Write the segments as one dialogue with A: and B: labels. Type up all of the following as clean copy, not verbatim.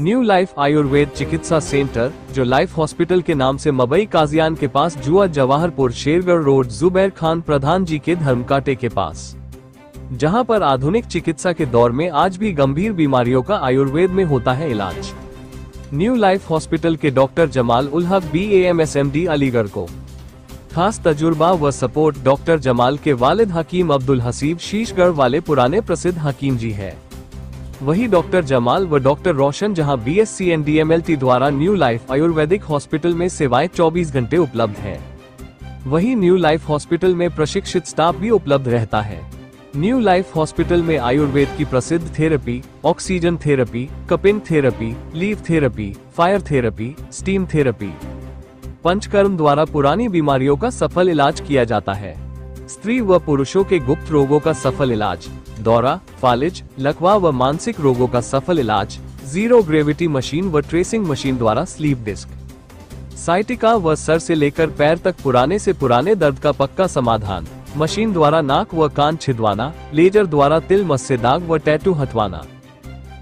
A: New life Ayurveda चिकित्सा centre, जो life hospital के नाम से मबई काजियान के पास जुआ जवाहरपुर शेरगढ़ रोड जुबैर खान प्रधान जी के धर्मकाटे के पास, जहां पर आधुनिक चिकित्सा के दौर में आज भी गंभीर बीमारियों का आयुर्वेद में होता है इलाज। न्यू लाइफ हॉस्पिटल के डॉक्टर जमाल उल हक BAMSMD अलीगढ़ को खास तजुर्बा व सपोर्ट डॉक्टर जमाल के वालिद हकीम अब्दुल हसीब शीशगढ़ वाले पुराने प्रसिद्ध हकीम जी है। वही डॉक्टर जमाल व डॉक्टर रोशन जहां BSc NDMLT द्वारा न्यू लाइफ आयुर्वेदिक हॉस्पिटल में सेवाएं 24 घंटे उपलब्ध है। वही न्यू लाइफ हॉस्पिटल में प्रशिक्षित स्टाफ भी उपलब्ध रहता है। न्यू लाइफ हॉस्पिटल में आयुर्वेद की प्रसिद्ध therapy, oxygen therapy, cupping therapy, leave therapy, fire therapy, steam therapy, panchakarma द्वारा पुरानी बीमारियों का सफल इलाज किया जाता है। स्त्री व पुरुषों के गुप्त रोगों का सफल इलाज, दौरा, फालिज, लकवा व मानसिक रोगों का सफल इलाज, जीरो ग्रेविटी मशीन व ट्रेसिंग मशीन द्वारा स्लीप डिस्क, साइटिका व सर से लेकर पैर तक पुराने से पुराने दर्द का पक्का समाधान, मशीन द्वारा नाक व कान छिदवाना, लेजर द्वारा तिल मस्से दाग व टैटू हटवाना,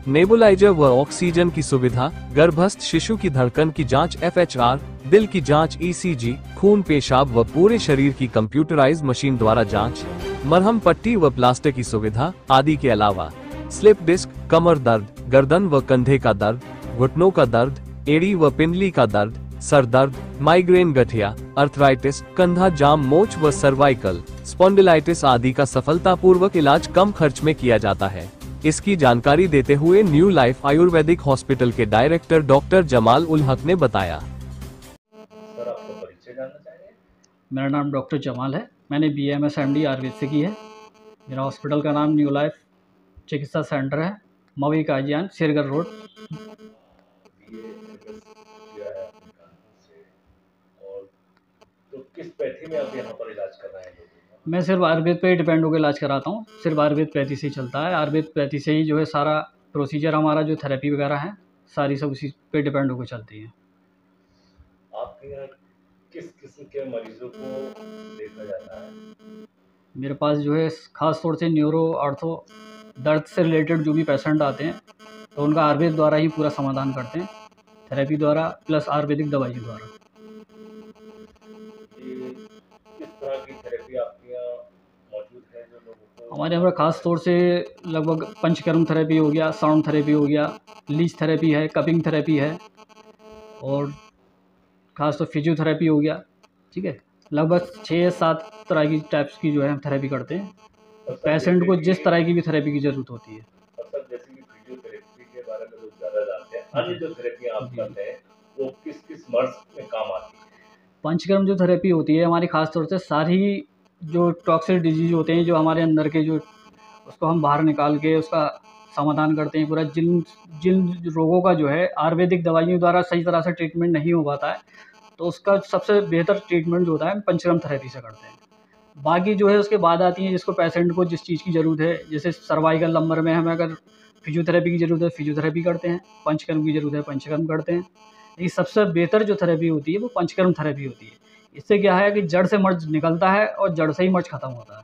A: नेबुलाइजर व ऑक्सीजन की सुविधा, गर्भस्थ शिशु की धड़कन की जांच FHR, दिल की जांच ECG, खून पेशाब व पूरे शरीर की कंप्यूटराइज्ड मशीन द्वारा जांच, मरहम पट्टी व प्लास्टर की सुविधा आदि के अलावा स्लिप डिस्क, कमर दर्द, गर्दन व कंधे का दर्द, घुटनों का दर्द, एड़ी व पिंडली का दर्द, सर दर्द, माइग्रेन, गठिया, अर्थराइटिस, कंधा जाम, मोच व सर्वाइकल स्पॉन्डिलाइटिस आदि का सफलतापूर्वक इलाज कम खर्च में किया जाता है। इसकी जानकारी देते हुए न्यू लाइफ आयुर्वेदिक हॉस्पिटल के डायरेक्टर डॉक्टर जमाल उल हक ने बताया।
B: सर, आपका परिचय जानना चाहेंगे?
C: मेरा नाम डॉक्टर जमाल है। मैंने BAMSMD आयुर्वेद से की है। मेरा हॉस्पिटल का नाम न्यू लाइफ चिकित्सा सेंटर है, मवई काजियान, शेरगढ़ रोड।
B: और तो किस पैथी में आप यहाँ पर इलाज कर रहे हैं?
C: मैं सिर्फ आयुर्वेद पे ही डिपेंड होकर इलाज कराता हूँ। सिर्फ आयुर्वेद पैथी से ही चलता है। आयुर्वेद पैथी से ही जो है सारा प्रोसीजर हमारा, जो थेरेपी वगैरह है, सारी सब उसी पे डिपेंड होकर चलती है।
B: आपके यहाँ किस किस्म के मरीजों को देखा जाता है?
C: मेरे पास जो है ख़ास तौर से न्यूरो, ऑर्थो, दर्द से रिलेटेड जो भी पेशेंट आते हैं तो उनका आयुर्वेद द्वारा ही पूरा समाधान करते हैं, थेरेपी द्वारा प्लस आयुर्वेदिक दवाइयों द्वारा।
B: किस तरह की थेरेपी आपके यहाँ मौजूद है जो लोगों को?
C: हमारे यहाँ पर ख़ास तौर से लगभग पंचकर्म थेरेपी हो गया, साउंड थेरेपी हो गया, लीच थेरेपी है, कपिंग थेरेपी है और ख़ास तौर फिजियोथेरेपी हो गया। ठीक है, लगभग 6-7 तरह की टाइप्स की जो है हम थेरेपी करते हैं। पेशेंट को जिस तरह की भी थेरेपी की ज़रूरत होती है।
B: मतलब जैसे कि फिजियोथेरेपी के बारे में लोग ज़्यादा जानते हैं, अन्य जो थेरेपी आप करते हैं वो किस किस मर्ज में काम आती है?
C: पंचकर्म जो थेरेपी होती है हमारी, ख़ास तौर से सारी जो टॉक्सिक डिजीज होते हैं, जो हमारे अंदर के, जो उसको हम बाहर निकाल के उसका समाधान करते हैं। पूरा जिन रोगों का जो है आयुर्वेदिक दवाइयों द्वारा सही तरह से ट्रीटमेंट नहीं हो पाता है, तो उसका सबसे बेहतर ट्रीटमेंट जो होता है पंचकर्म थेरेपी से करते हैं। बाकी जो है उसके बाद आती है जिसको पेशेंट को जिस चीज़ की ज़रूरत है, जैसे सर्वाइकल नंबर में हमें अगर फिजियोथेरेपी की ज़रूरत है फिजियोथेरेपी करते हैं, पंचकर्म की ज़रूरत है पंचकर्म करते हैं। ये सबसे बेहतर जो थेरेपी होती है वो पंचकर्म थेरेपी होती है। इससे क्या है कि जड़ से मर्ज निकलता है और जड़ से ही मर्ज खत्म होता है।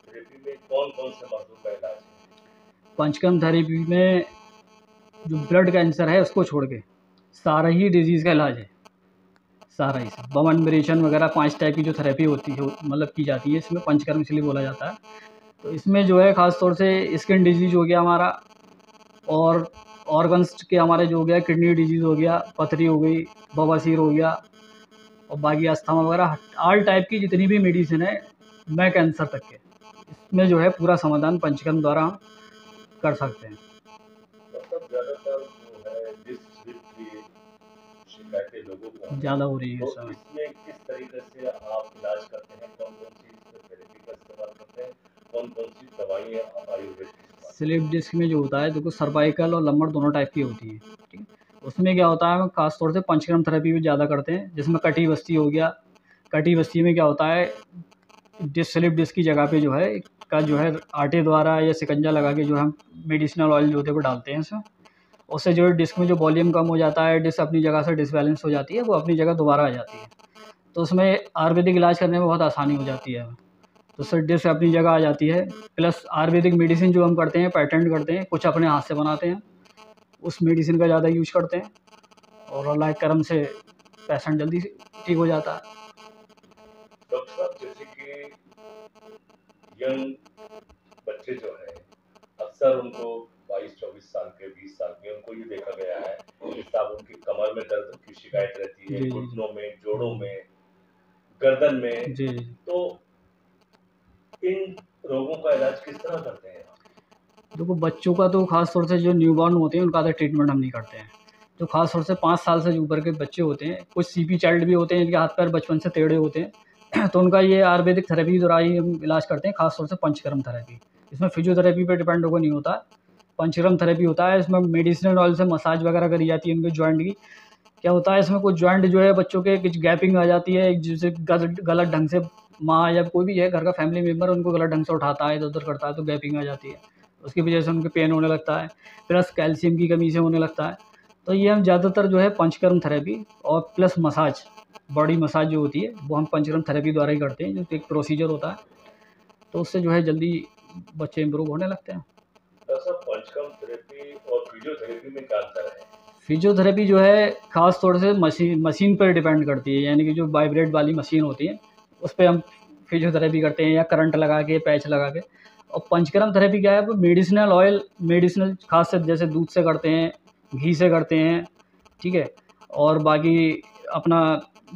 B: थेरेपी में कौन कौन से मर्जों का इलाज है?
C: पंचकर्म थेरेपी में जो ब्लड कैंसर है उसको छोड़ के सारा ही डिजीज़ का इलाज है। सारा ही सब बमन मेरेशन वगैरह 5 टाइप की जो थेरेपी होती है, मतलब की जाती है, इसमें पंचकर्म इसलिए बोला जाता है। तो इसमें जो है ख़ास तौर से स्किन डिजीज़ हो गया हमारा, और ऑर्गन्स के हमारे जो हो गया, किडनी डिजीज़ हो गया, पथरी हो गई, बवासीर हो गया, और बाकी अस्थमा वगैरह ऑल टाइप की जितनी भी मेडिसिन है, मैं कैंसर तक के, इसमें जो है पूरा समाधान पंचकर्म द्वारा हम कर सकते हैं।
B: मतलब ज़्यादातर जो है जिस स्लिप की शिकायतें लोगों को
C: ज़्यादा हो रही है
B: तो
C: इस समय।
B: इसमें किस तरीके से आप इलाज करते हैं? कौन कौन सी थेरेपी का इस्तेमाल करते हैं? कौन कौन सी दवाइयाँ आप आयुर्वेद की इस्तेमाल?
C: स्लिप डिस्क में जो होता है, देखो सर्वाइकल और लंबर दोनों टाइप की होती है। ठीक है, उसमें क्या होता है, हम खास तौर से पंचकर्म थेरेपी भी ज़्यादा करते हैं, जिसमें कटी बस्ती हो गया। कटी बस्ती में क्या होता है, स्लिप डिस्क की जगह पे जो है आटे द्वारा या शिकंजा लगा के जो हम मेडिसिनल ऑयल जो होते हैं वो डालते हैं इसमें। उससे जो है डिस्क में जो वॉल्यूम कम हो जाता है, डिस्क अपनी जगह से डिसबैलेंस हो जाती है, वो अपनी जगह दोबारा आ जाती है। तो उसमें आयुर्वेदिक इलाज करने में बहुत आसानी हो जाती है। तो सर डिस्क अपनी जगह आ जाती है, प्लस आयुर्वेदिक मेडिसिन जो हम करते हैं, पेटेंट करते हैं, कुछ अपने हाथ से बनाते हैं, उस मेडिसिन का ज़्यादा यूज करते हैं और अल्लाह के करम से पेशेंट जल्दी ठीक हो जाता है।
B: डॉक्टर साहब, जैसे कि यंग बच्चे जो हैं, अक्सर उनको 22-24 साल के, 20 साल के, उनको ये देखा गया है कि साहब उनकी कमर में दर्द की शिकायत रहती है,
C: जी, जी,
B: घुटनों में, जोड़ों में, गर्दन में।
C: जी, जी।
B: तो इन रोगों का इलाज किस तरह करते हैं आप?
C: देखो, बच्चों का तो ख़ास तौर से जो न्यूबॉर्न होते हैं उनका तो ट्रीटमेंट हम नहीं करते हैं। जो ख़ास तौर से 5 साल से ऊपर के बच्चे होते हैं, कुछ सीपी चाइल्ड भी होते हैं जिनके हाथ पैर बचपन से टेढ़े होते हैं तो उनका ये आयुर्वेदिक थेरेपी द्वारा ही हम इलाज करते हैं, ख़ास तौर से पंचकर्म थेरेपी। इसमें फिजियोथेरेपी पे डिपेंड होकर नहीं होता है, पंचकर्म थेरेपी होता है। इसमें मेडिसिनल ऑयल से मसाज वगैरह करी जाती है उनके जॉइंट की। क्या होता है इसमें, कुछ जॉइंट जो है बच्चों के कुछ गैपिंग आ जाती है, जैसे गलत ढंग से माँ या कोई भी है घर का फैमिली मेम्बर उनको गलत ढंग से उठाता है, इधर-उधर करता है तो गैपिंग आ जाती है। उसकी वजह से उनको पेन होने लगता है, प्लस कैल्शियम की कमी से होने लगता है। तो ये हम ज़्यादातर जो है पंचकर्म थेरेपी और प्लस मसाज, बॉडी मसाज जो होती है वो हम पंचकर्म थेरेपी द्वारा ही करते हैं, जो एक प्रोसीजर होता है। तो उससे जो है जल्दी बच्चे इम्प्रूव होने लगते हैं।
B: डॉक्टर साहब, पंचकर्म थेरेपी और फिजियोथेरेपी में क्या अंतर है?
C: फिजियोथेरेपी जो है ख़ास तौर से मशीन पर डिपेंड करती है, यानी कि जो वाइब्रेट वाली मशीन होती है उस पे हम फिजियोथेरेपी करते हैं, या करंट लगा के, पैच लगा के। और पंचकर्म थेरेपी क्या है, वो मेडिसिनल ऑयल, मेडिसिनल खास से जैसे दूध से करते हैं, घी से करते हैं, ठीक है। और बाकी अपना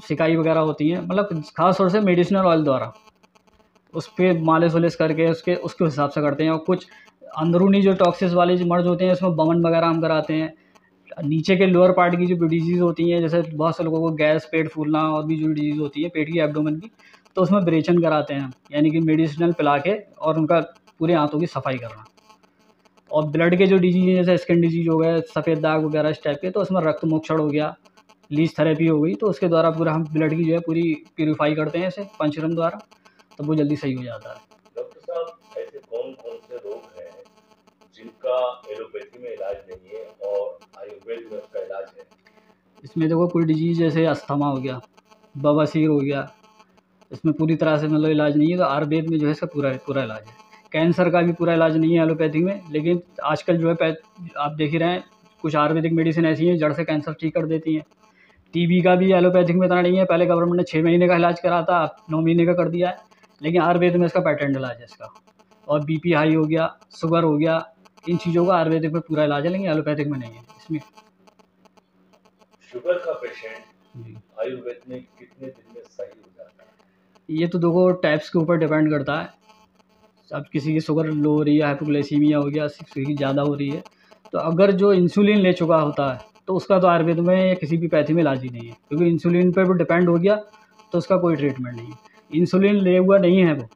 C: सिकाई वगैरह होती हैं, मतलब खास तौर से मेडिसिनल ऑयल द्वारा उस पे मालिश-वालिश करके उसके उसके हिसाब से करते हैं। और कुछ अंदरूनी जो टॉक्सिस वाले जो मर्ज होते हैं उसमें बमन वगैरह हम कराते हैं। नीचे के लोअर पार्ट की जो डिजीज़ होती हैं, जैसे बहुत से लोगों को गैस, पेट फूलना और भी जो डिजीज़ होती है पेट की, एब्डोमेन की, तो उसमें विरेचन कराते हैं हम, यानी कि मेडिसिनल पिला के और उनका पूरे आंतों की सफाई करना। और ब्लड के जो डिजीज़ हैं जैसे स्किन डिजीज़ हो गए, सफ़ेद दाग वगैरह इस टाइप के, तो उसमें रक्त मोक्षण हो गया, लीच थेरेपी हो गई, तो उसके द्वारा पूरा हम ब्लड की जो है पूरी प्यूरीफाई करते हैं इसे पंचकर्म द्वारा, तो वो जल्दी सही हो जाता है।
B: डॉक्टर साहब, ऐसे कौन-कौन से रोग हैं जिनका एलोपैथी में इलाज नहीं है और आयुर्वेद में उसका इलाज है?
C: इसमें देखो, कोई डिजीज़ जैसे अस्थमा हो गया, बवासीर हो गया, इसमें पूरी तरह से मतलब इलाज नहीं है, तो आयुर्वेद में जो है इसका पूरा पूरा इलाज है। कैंसर का भी पूरा इलाज नहीं है एलोपैथी में, लेकिन आजकल जो है आप देख ही रहे हैं, कुछ आयुर्वेदिक मेडिसिन ऐसी हैं जड़ से कैंसर ठीक कर देती हैं। टीबी का भी एलोपैथिक में इतना नहीं है, पहले गवर्नमेंट ने 6 महीने का इलाज करा था, अब 9 महीने का कर दिया है, लेकिन आयुर्वेद में इसका पैटेंट इलाज है इसका। और बीपी हाई हो गया, शुगर हो गया, इन चीज़ों का आयुर्वेदिक में पूरा इलाज है, लेकिन एलोपैथिक में नहीं है इसमें।
B: शुगर का पेशेंट
C: जी,
B: आयुर्वेद में कितने दिन में सही हो जाता है?
C: ये तो देखो टाइप्स के ऊपर डिपेंड करता है। अब किसी की शुगर लो हो रही है, हाइपोग्लाइसीमिया हो गया, किसी की ज़्यादा हो रही है, तो अगर जो इंसुलिन ले चुका होता है तो उसका तो आयुर्वेद में या किसी भी पैथी में इलाज ही नहीं है, क्योंकि इंसुलिन पर वो डिपेंड हो गया तो उसका कोई ट्रीटमेंट नहीं है। इंसुलिन ले हुआ नहीं है वो,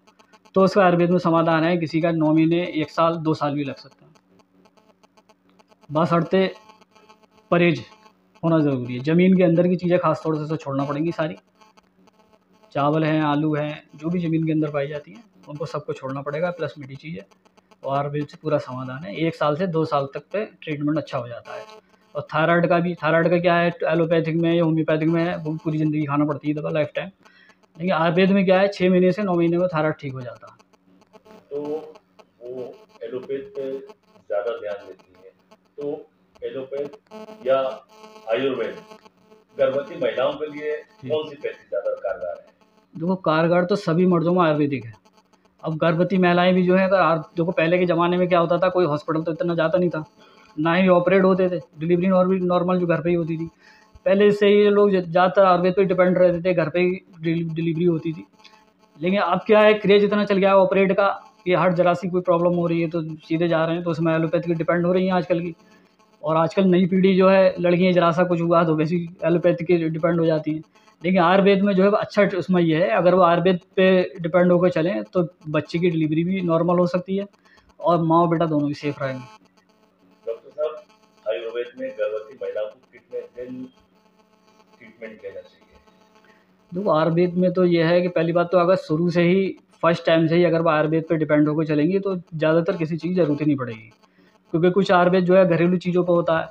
C: तो उसका आयुर्वेद में समाधान है, किसी का 9 महीने, 1 साल, 2 साल भी लग सकता है। बशर्ते परहेज होना ज़रूरी है। ज़मीन के अंदर की चीज़ें खास तौर से तो छोड़ना पड़ेंगी सारी। चावल हैं, आलू हैं, जो भी ज़मीन के अंदर पाई जाती हैं उनको सबको छोड़ना पड़ेगा, प्लस मीठी चीज़ें। और आयुर्वेद से पूरा समाधान है, 1 साल से 2 साल तक पे ट्रीटमेंट अच्छा हो जाता है। और थायराइड का भी, थायराइड का क्या है, एलोपैथिक में या होम्योपैथिक में है, वो पूरी ज़िंदगी खाना पड़ती है दवा, लाइफ टाइम। लेकिन आयुर्वेद में क्या है, 6 महीने से 9 महीने में थायराइड ठीक हो जाता है।
B: तो वो एलोपैथ पे ज़्यादा ध्यान देती है, तो एलोपैथ या आयुर्वेद गर्भवती महिलाओं के लिए कौन सी पैथी ज़्यादा कारगर है?
C: देखो, कारगर तो सभी मर्ज़ों में आयुर्वेदिक है। अब गर्भवती महिलाएँ भी जो हैं, अगर देखो पहले के ज़माने में क्या होता था, कोई हॉस्पिटल तो इतना जाता नहीं था, ना ही ऑपरेट होते थे, डिलीवरी नॉर्मल जो घर पे ही होती थी। पहले से ही लोग ज़्यादातर आयुर्वेद पे डिपेंड रहते थे, घर पे ही डिलीवरी होती थी। लेकिन अब क्या है, क्रेज़ इतना चल गया है ऑपरेट का कि हर ज़रा सी कोई प्रॉब्लम हो रही है तो सीधे जा रहे हैं, तो उसमें एलोपैथी की डिपेंड हो रही हैं आजकल की। और आजकल नई पीढ़ी जो है, लड़कियाँ ज़रा सा कुछ हुआ तो वैसे ही एलोपैथी की डिपेंड हो जाती हैं। लेकिन आयुर्वेद में जो है अच्छा उसमें ये है, अगर वो आयुर्वेद पे डिपेंड होकर चलें तो बच्चे की डिलीवरी भी नॉर्मल हो सकती है और माँ और बेटा दोनों भी सेफ रहेंगे।
B: डॉक्टर साहब, आयुर्वेद में गर्भवती महिलाओं को कितने दिन ट्रीटमेंट लेना चाहिए?
C: देखो, आयुर्वेद में तो ये है कि पहली बात तो अगर शुरू से ही फर्स्ट टाइम से ही अगर वो आयुर्वेद पे डिपेंड होकर चलेंगी तो ज़्यादातर किसी चीज़ की ज़रूरत ही नहीं पड़ेगी, क्योंकि कुछ आयुर्वेद जो है घरेलू चीज़ों पर होता है।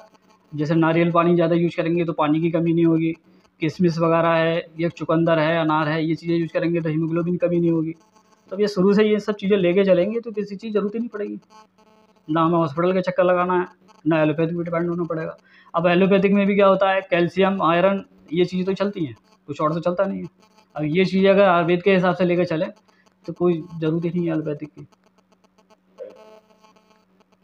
C: जैसे नारियल पानी ज़्यादा यूज करेंगे तो पानी की कमी नहीं होगी, किशमिश वगैरह है, ये चुकंदर है, अनार है, ये चीज़ें यूज करेंगे तो हीमोग्लोबिन की कमी नहीं होगी। तो ये शुरू से ये सब चीज़ें लेके चलेंगे तो किसी चीज़ ज़रूरत ही नहीं पड़ेगी, ना हमें हॉस्पिटल के चक्कर लगाना है, ना एलोपैथिक पे डिपेंड होना पड़ेगा। अब एलोपैथिक में भी क्या होता है, कैल्शियम, आयरन, ये चीज़ें तो चलती हैं, कुछ और तो चलता नहीं है। अब ये चीज़ें अगर आयुर्वेद के हिसाब से लेकर चलें तो कोई ज़रूरत ही नहीं है एलोपैथिक की।